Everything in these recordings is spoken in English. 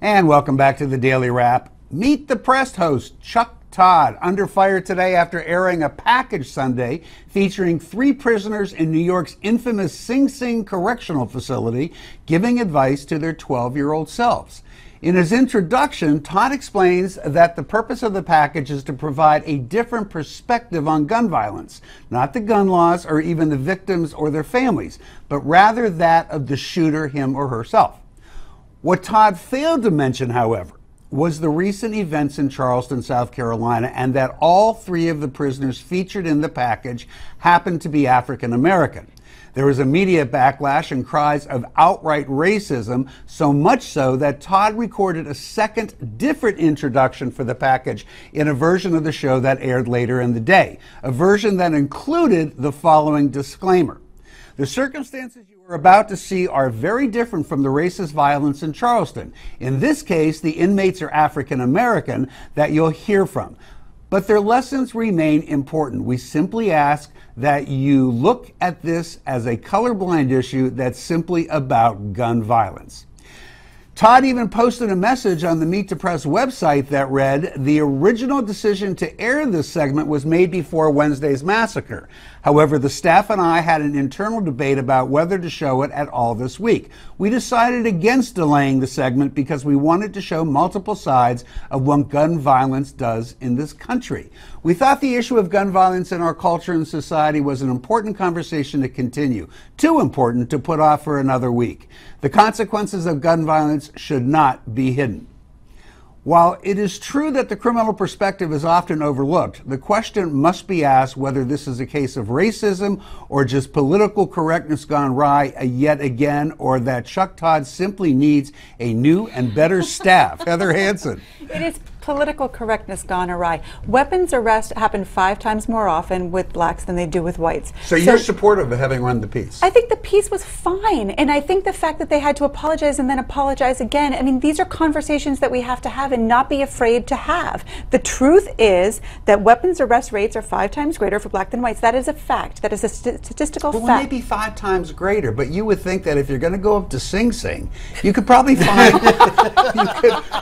And welcome back to the Daily Wrap. Meet the Press host, Chuck Todd, under fire today after airing a package Sunday featuring 3 prisoners in New York's infamous Sing Sing Correctional Facility giving advice to their 12-year-old selves. In his introduction, Todd explains that the purpose of the package is to provide a different perspective on gun violence, not the gun laws or even the victims or their families, but rather that of the shooter, him or herself. What Todd failed to mention, however, was the recent events in Charleston, South Carolina, and that all 3 of the prisoners featured in the package happened to be African American. There was a media backlash and cries of outright racism, so much so that Todd recorded a second, different introduction for the package in a version of the show that aired later in the day, a version that included the following disclaimer. The circumstances you are about to see are very different from the racist violence in Charleston. In this case, the inmates are African American that you'll hear from. But their lessons remain important. We simply ask that you look at this as a colorblind issue that's simply about gun violence. Todd even posted a message on the Meet the Press website that read, "The original decision to air this segment was made before Wednesday's massacre. However, the staff and I had an internal debate about whether to show it at all this week. We decided against delaying the segment because we wanted to show multiple sides of what gun violence does in this country. We thought the issue of gun violence in our culture and society was an important conversation to continue, too important to put off for another week. The consequences of gun violence should not be hidden." While it is true that the criminal perspective is often overlooked, the question must be asked whether this is a case of racism or just political correctness gone awry yet again, or that Chuck Todd simply needs a new and better staff. Heather Hansen. It is political correctness gone awry. Weapons arrests happen 5 times more often with blacks than they do with whites. So you're supportive of having run the piece? I think the piece was fine, and I think the fact that they had to apologize and then apologize again, I mean, these are conversations that we have to have and not be afraid to have. The truth is that weapons arrest rates are 5 times greater for black than whites. That is a fact. That is a statistical fact. Well, maybe 5 times greater, but you would think that if you're going to go up to Sing Sing, you could probably find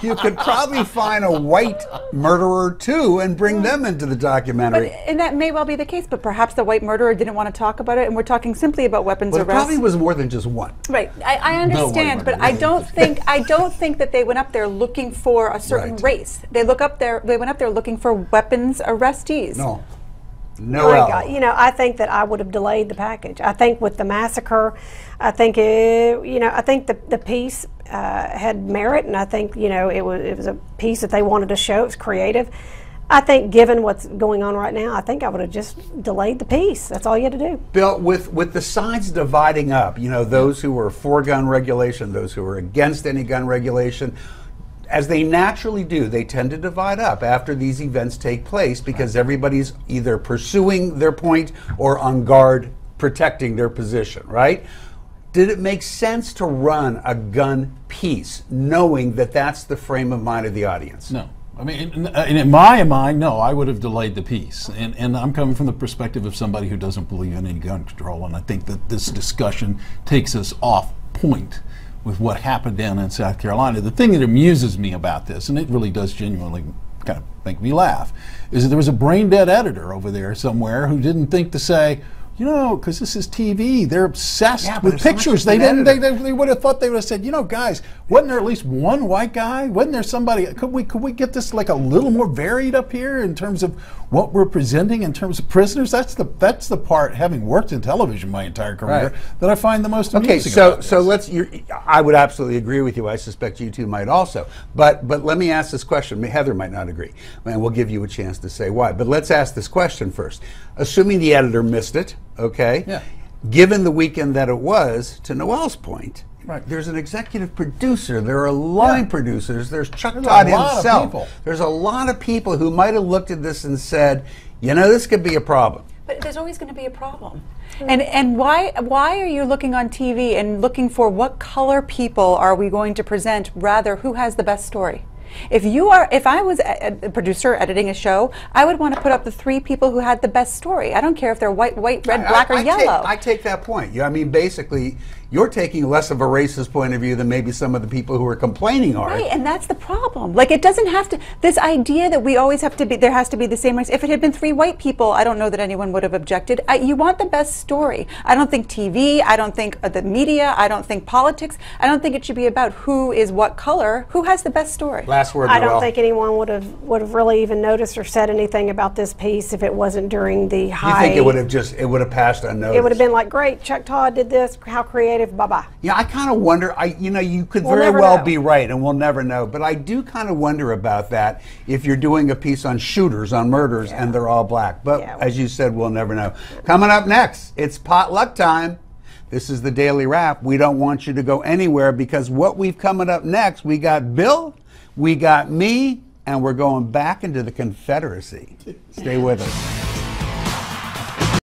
you could probably find a white murderer too and bring them into the documentary. And that may well be the case, but perhaps the white murderer didn't want to talk about it, and we're talking simply about weapons arrests. It probably was more than just one. Right, I understand, but I don't think that they went up there looking for a certain race. They went up there looking for weapons arrestees. No. I think that I would have delayed the package. I think with the massacre, I think the piece had merit, and I think it was a piece that they wanted to show. It was creative. I think given what's going on right now, I think I would have just delayed the piece. That's all you had to do. Bill, with the sides dividing up, those who were for gun regulation, those who were against any gun regulation, as they naturally do, they tend to divide up after these events take place because everybody's either pursuing their point or on guard protecting their position, right? Did it make sense to run a gun piece knowing that that's the frame of mind of the audience? No. I mean, in my mind, no, I would have delayed the piece. And I'm coming from the perspective of somebody who doesn't believe in any gun control, and I think that this discussion takes us off point with what happened down in South Carolina. The thing that amuses me about this, and it really does genuinely kind of make me laugh, is that there was a brain-dead editor over there somewhere who didn't think to say, because this is TV, they're obsessed with pictures. They would have thought, they would have said, guys, wasn't there at least one white guy? Wasn't there somebody? Could we get this like a little more varied up here in terms of what we're presenting in terms of prisoners? That's the part, having worked in television my entire career, that I find the most amusing. Okay, so I would absolutely agree with you. I suspect you two might also. But let me ask this question. Heather might not agree, and we'll give you a chance to say why. But let's ask this question first. Assuming the editor missed it, okay? Yeah. Given the weekend that it was, to Noel's point, there's an executive producer, there are line producers, there's Chuck Todd himself. There's a lot of people who might have looked at this and said, this could be a problem. But there's always going to be a problem. And why are you looking on TV and looking for what color people are we going to present, rather who has the best story? If I was a producer editing a show, I would want to put up the 3 people who had the best story. I don't care if they're white, red, black, or yellow. I take that point. I mean, basically, you're taking less of a racist point of view than maybe some of the people who are complaining are. Right, and that's the problem. Like, it doesn't have to, this idea that we always have to be, there has to be the same race. If it had been 3 white people, I don't know that anyone would have objected. You want the best story. I don't think TV, I don't think the media, I don't think politics, I don't think it should be about who is what color, who has the best story. Last word, I Noel. don't think anyone would have really even noticed or said anything about this piece if it wasn't during the high. You think it would have passed unnoticed? It would have been like, great, Chuck Todd did this, how creative, bye-bye. Yeah, I kind of wonder, you could We'll very never well know. be right, and we'll never know, but I do kind of wonder about that if you're doing a piece on shooters, on murders, and they're all black. But Yeah. as you said, we'll never know. Coming up next, it's potluck time. This is the Daily Wrap. We don't want you to go anywhere because what we've coming up next, we got Bill, we got me, and we're going back into the Confederacy. Stay with us.